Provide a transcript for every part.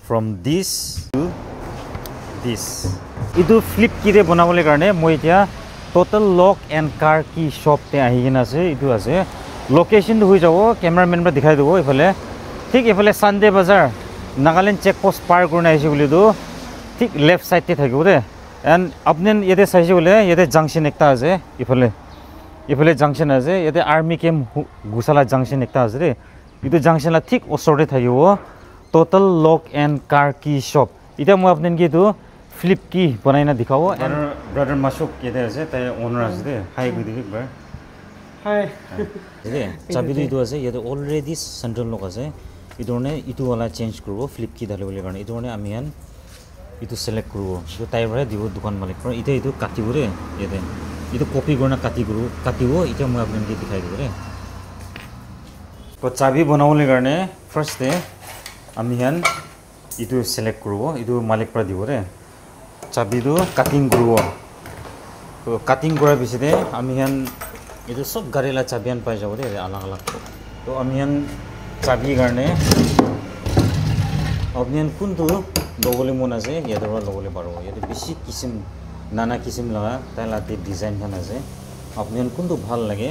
from this to this. Idu flip key de banabole karone moi etia total lock and car key shop te ahi kena ase. Idu ase location to hui jabo cameraman ba dikhai dibo ifale thik ifale Sunday Bazaar Nagaland check post par korna aise bole do thik left side te thakibo de and apne yete saise bole yete junction ekta ase ifale junction ase yete army camp gusala junction ekta ase re idu junction la thik osor te thakibo total lock and car key shop ita moi apne ki tu flip key banai na dikhabo and brother Mashuk yete ase tai owner ase de hi good evening bar hi ide chabi du idu ase yete already central lock ase idone itu wala change koribo flip key dhale bole karone idone ami han itu select koribo to tai bara dibo dukan malik pro ite itu katibo re yete itu copy gorna katibo ite moi apne ki dikhai dibo re to chabi banabole karone first te ami han itu select koribo itu malik pra dibo re chabi du cutting koribo to cutting kora biside ami han itu sob gari la chabi han pai jabo re alag alag to ami han chabi karone apni han kuntu logole mon ase yadora logole paro yete beshi kisim nana kisim laga tailate design khan ase apni han kuntu bhal lage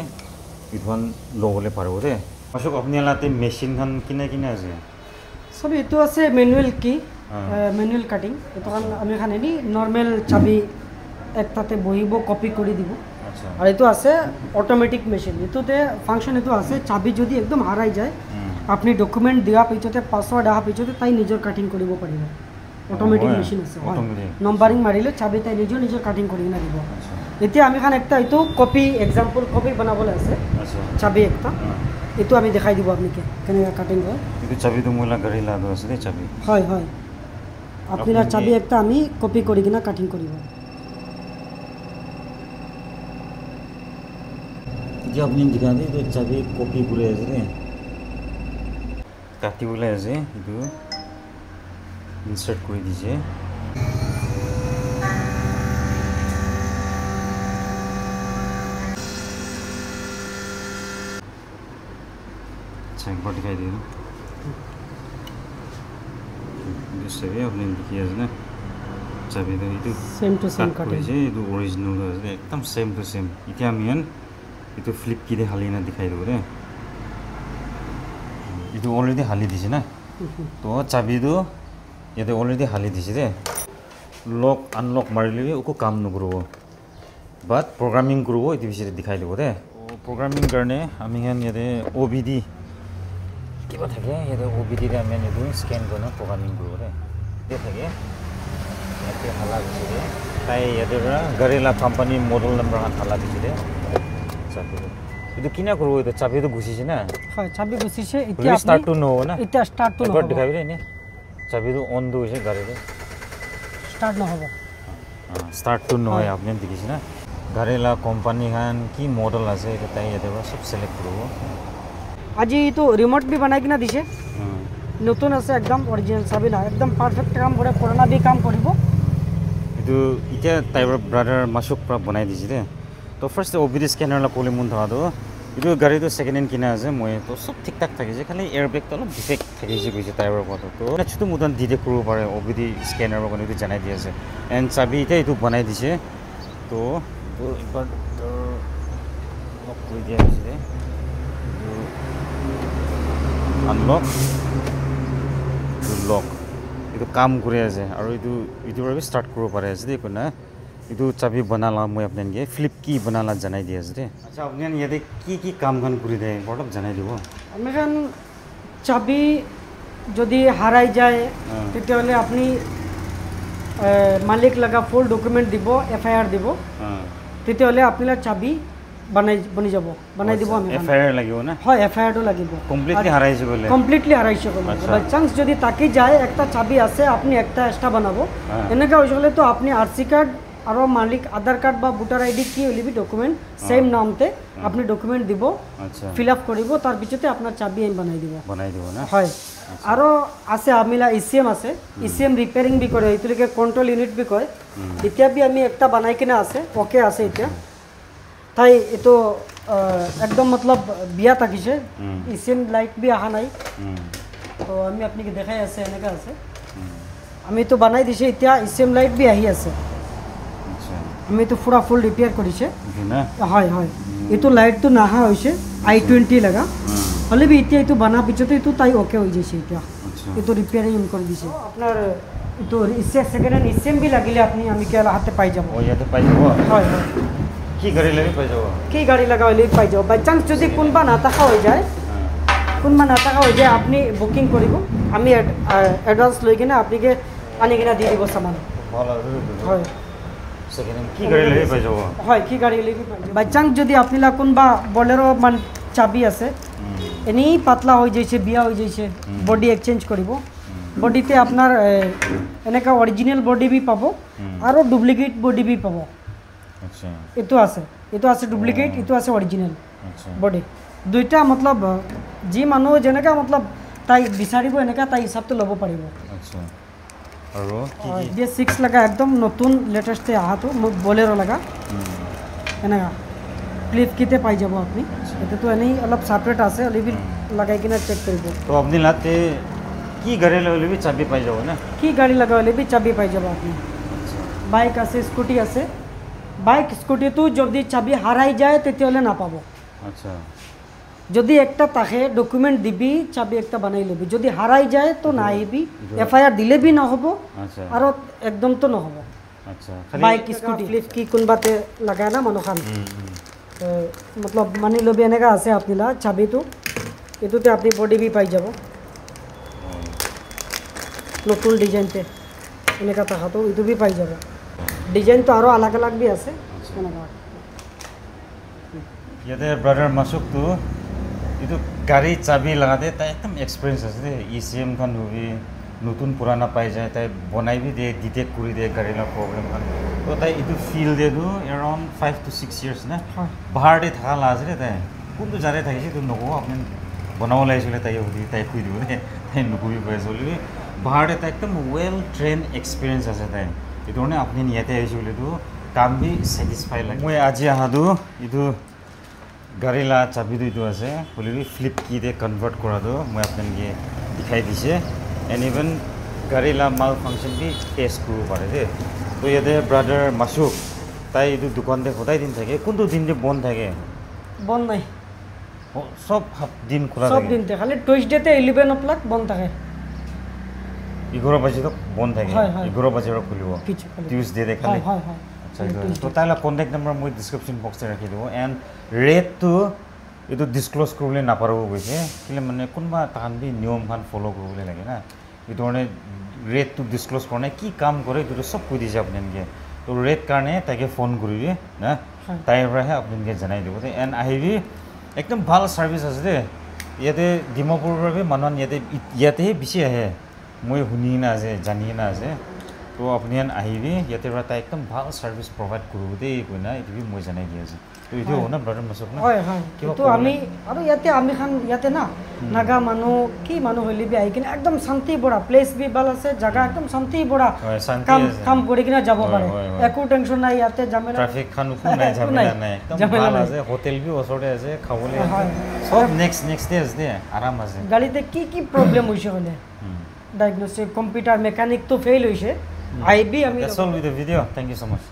idwan logole paro re ashok apni late machine khan kina ase সব এটো আছে manual কি manual cutting এটো কারণ আমি এখানে নি normal চাবি একটাতে বহিব কপি করে দিব আচ্ছা আর এটো আছে অটোমেটিক মেশিন এটোতে ফাংশন এটো আছে চাবি যদি একদম হারাই যায় আপনি ডকুমেন্ট দিয়া পিছতে পাসওয়ার্ড আহা পিছতে তাই নিজের কাটিং কৰিব পাৰিব অটোমেটিক মেশিন আছে নম্বৰিং মাৰিলে চাবি তাই নিজেৰ কাটিং কৰি না দিব এতিয়া আমি এখানে একটা এটো কপি एग्जांपल কপি বানাবলে আছে আচ্ছা চাবি একটা এটো আমি দেখাই দিব আপনাকে কেনে কাটিং হয় এটো চাবি তো মোলা গাড়ি লা দো আছে চাবি হয় হয় আপনারা চাবি একটা আমি কপি করি কিনা কাটিং করিব যে আপনি দিখা দি তো চাবি কপি করে আছে রে কাটি বলে আছে এটো ইনসার্ট করে দিছে एक बार दिखाई दे दो जिससे भी अपने दिखिए ना चाबी तो ये सेम टू सेम कटिंग है ये ओरिजिनल है एकदम सेम टू सेम इतना मियन ये तो फ्लिप की दे हाली ना दिखाई दो रे ये तो ऑलरेडी हाली दिसे ना तो चाबी तो ये तो ऑलरेडी हाली दिसे रे लॉक अनलॉक मारिले उको काम न करो बात प्रोग्रामिंग करो इति बिषय दिखाई दो रे प्रोग्रामिंग करने আমি হন ইয়াতে OBD কিবা থাকে ইয়াতে OBD রে আমি নেবো স্ক্যান করব প্রোগ্রামিং করব রে এটা থাকে ইয়াতে হালা দিছে তাই ইয়াতে গাড়িলা কোম্পানি মডেল নাম্বার হালা দিছে চাবি এটা কিনা করব এটা চাবি তো ঘুষিছে না হ্যাঁ চাবি ঘুষিছে এটা স্টার্ট টু নো না এটা স্টার্ট টু নো একবার দেখাবি রে নে চাবি তো অন দইছে গাড়িতে স্টার্ট না হবে স্টার্ট টু নো হয় আপনি দেখিছে না গাড়িলা কোম্পানি খান কি মডেল আছে এটা তাই ইয়াতে সব সিলেক্ট করব আজি তো রিমোট भी बनाई কিনা দিছে নতুন আছে একদম অরিজিনাল চাবি না একদম পারফেক্ট কাম করে পুরানা भी কাম কৰিব ಇದು ಇತೆ ಟೈಬರ್ ಬ್ರದರ್ ಮಶುಕ್ ಪ್ರ ಬನಾಯಿ ದಿಸಿದೆ তো ফার্স্ট OBD স্ক্যানার লা কোলি মুন থাদো ಇದು গাড়ি তো সেকেন্ড হ্যান্ড কিনা আছে মই তো সব ঠিকঠাক থাকিছে খালি এয়ার ব্রেক তো অলপ ডিফেক্ট থাকিছে কইছে টাইবার কথা তো নেক্সট মুদান দিদে করব পারে OBD স্ক্যানার বনে তো জানাই দিয়েছে এন্ড চাবি ইতে ইটো বনাই দিছে তো একবার লক করে দিয়া আছে আনলক টু লক itu কাম করে আছে আর itu ভাবে স্টার্ট করব পারে আছে দেখো না itu চাবি বানালা মই আপনাকে ফ্লিপ কি বানালা জানাই দি আছে রে আচ্ছা আপনি ইয়াতে কি কাম গান করে দেয় বড় জানাই দিব আমি গান চাবি যদি হারাই যায় তাহলে আপনি মালিক লাগা ফুল ডকুমেন্ট দিব এফআইআর দিব তাহলে আপনারা চাবি বনি যাব বনাই দিব আমি এফআইআর লাগিব না হয় এফআইআরও লাগিব কমপ্লিটলি হারাইছে বলে কমপ্লিটলি হারাইছে বলে বাই চান্স যদি তাকি যায় একটা চাবি আছে আপনি একটা এক্সট্রা বানাবো এনেকা হইলে তো আপনি আরসি কার্ড আর মালিক আধার কার্ড বা ভোটার আইডি কি হইলি ডকুমেন্ট সেম নামতে আপনি ডকুমেন্ট দিব আচ্ছা ফিল আপ করিব তার পিছতে আপনার চাবি আমি বানাই দিব না হয় আর আছে আমিলা ইসিএম আছে ইসিএম রিপেয়ারিং বি করে এইতলিকে কন্ট্রোল ইউনিট বি কয় ইতিয়া বি আমি একটা বানাই কিনা আছে ওকে আছে ইতিয়া তাই এতো একদম मतलब বিয়া থাকিছে ইসিএম লাইট বি আহা নাই তো আমি আপনাকে দেখাই আছে এনেকা আছে আমি তো বানাই দিছে এতিয়া স্টেম লাইট বি আহি আছে আচ্ছা আমি তো পুরা ফুল রিপেয়ার কৰিছে না হয় হয় এইটো লাইটটো নাহা হৈছে i20 লাগা হলে বি এতিয়া এইটো বানা পিছতে এইটো তাই ওকে হৈ যাইছে এতিয়া আচ্ছা এইটো রিপেয়ারিং কৰি দিছে আপনার এইটো সেকেন্ড হ্যান্ড স্টেম বি লাগিলে আপনি আমি কেলা হাতে পাই যাব ও ইয়াতে পাই যাব হয় হয় কি গাড়ি লাগে পাই যাব কি গাড়ি লাগা হলে পাই যাব বাই চান্স যদি কোনবা না থাকা হৈ যায় কোনবা না থাকা হৈ যায় আপনি বুকিং কৰিব আমি অ্যাডভান্স লৈ কিনে আপনাকে আনি কিনে দি দিব সামান ভালো হয় সেকেন্ড কি গাড়ি লাগে পাই যাব হয় কি গাড়ি লাগি পাই যাব বাই চান্স যদি আপনিলা কোনবা বলেরো মান চাবি আছে এনি পাতলা হৈ যাইছে বিয়া হৈ যাইছে বডি এক্সচেঞ্জ কৰিব বডিতে আপনার এনেকা অরিজিনাল বডি বি পাব আর ডুপ্লিকেট বডি বি পাব আচ্ছা এটো আছে ডুপ্লিকেট এটো আছে অরিজিনাল আচ্ছা বডি দুইটা মতলব যি মানুহ যেনেকা মতলব তাই বিচাৰিব এনেকা তাই হিসাবটো ল'ব পাৰিব আচ্ছা আৰু কি কি যে 6 লাগা একদম নতুন লেটেস্টে আহাটো বলেরো লাগা এনেকা ক্লিপ কিতে পাই যাব আপনি এটা তো এনেই অলপ সেপারেট আছে অলপ লাগাই কিনা চেক কৰিব তো আপনি লাতে কি গাড়ি ললে বি চাবি পাই যাব না কি গাড়ি লাগা হলে বি চাবি পাই যাব আপনি বাইক আছে স্কুটি আছে বাইক স্কুটি তো যদি চাবি হারাই যায় তেতিয়াহলে না পাবো আচ্ছা যদি একটা তাকে ডকুমেন্ট দিবি চাবি একটা বানাই লবি যদি হারাই যায় তো না আইবি এফআইআর দিলে বি না হবো আচ্ছা আর একদম তো না হবো আচ্ছা বাইক স্কুটি ফ্লিপ কি কোনবাতে লাগায় না মানুহ খান মতলব মানি লবি এনেকা আছে আপনিলা চাবিটো এটোতে আপনি বডি বি পাই যাব নতুন ডিজাইনতে এনেকা তাহাতো এইটো বি পাই যাব ডিজাইন তো আরো আলাগ আলাগ বি আছে এনেকা ইয়াতে ব্রাদার মাসুক তো এইটো গাড়ি চাবি লাগাতে তাই একদম এক্সপিরিয়েন্স আছে দে ইসিএম খান হবি নতুন পুরানা পাই যায় তাই বনাই বি দে ডিটেক্ট কৰি দে গাড়িৰ প্ৰব্লেম খান তো তাই এইটো ফিল দে দু এৰাউণ্ড 5 to 6 ইয়াৰ্স না বাহাৰতে থাকা লাজৰে তাই কোনটো জাৰে থাকিছে তো নকো আপুনি বনাব লাগিছিলে তাই সুধি তাই কৈ দিব দে তাই নকবি পাই চলি বাহাৰতে তাই একদম ওয়েল ট্রেন এক্সপিরিয়েন্স আছে তাই এইটো মানে আপুনি ইয়াতে আহিছে বুলি তো কাম বি স্যাটিসফাই লাগে মই আজি আহাদু এইটো গাড়ি লা চাবি দুইটো আছে বলি ফ্লিপ কিতে কনভার্ট করা দো মই আপনাকে দেখাই দিছে এন্ড ইভেন গাড়ি লা মাল ফাংশন বি টেস্ট করব পারে দে তো ইয়াতে ব্রাদার মাসুক তাই এইটো দোকানতে সদায় দিন থাকে কোনটো দিন যে বন্ধ থাকে বন্ধ নাই সব দিন খোলা সব থাকে দিন থাকে খালি টুইসডেতে 11 o'clock বন্ধ থাকে 11 বাজে তো বন্ধ থাকে হয়, হয়। 11 বাজে খুলিব কিছু খালি টিউসডে দে হয় খালি হয় হয় আচ্ছা তো তাইলা কন্টাক্ট নাম্বার মই ডিসক্রিপশন বক্সে ৰাখি দিব এন্ড ৰেটটো এইটো ডিসক্লোজ কৰিবলৈ নাপাৰব গৈছে কিলে মানে কোনবা তাহান বি নিয়ম খান ফলো কৰিবলৈ লাগে না এইটো মানে ৰেটটো ডিসক্লোজ কৰা কি কাম কৰে এইটো সব কৈ দিছে আপোনালোকে তো ৰেট কাৰণে তাকে ফোন কৰিবি না তাইৰ পৰাহে আপোনালোকে জনাই দিব এন্ড আহিবি একদম ভাল সাৰ্ভিস আছে দে ইয়াতে ডিমাপুৰৰ পৰা মানুহ ইয়াতেহে বেছি আহে মই শুনি না আছে জানি না আছে তো আপুনি আহিবি ইয়াতে পৰা তাই একদম ভাল সাৰ্ভিস প্ৰভাইড কৰিব দেই কৈ না এইটো মই জানাই দি আছে তো এইটো হ'ব না ব্রাদার মাসুক না হয় হয় তো আমি আৰু ইয়াতে আমি খান ইয়াতে না নাগা মানুহ কি মানুহ হইলি বি আহি কিনে একদম শান্তি বড়া প্লেস বি ভাল আছে জায়গা একদম শান্তি বড়া কাম কাম কৰি কিনে যাব পাৰে একো টেনশন নাই ইয়াতে ঝামেলা ট্রাফিক খান কোনো নাই ঝামেলা নাই একদম ভাল আছে হোটেল বি ওচৰতে আছে খাবলৈ সব নেক্সট ডে আছে আরাম আছে গাড়িতে কি কি প্রবলেম হইছে হলে ডায়াগনস্টিক কম্পিউটার মেকানিক তো ফেল হইছে আইবি আমি That's all with the video. Thank you so much.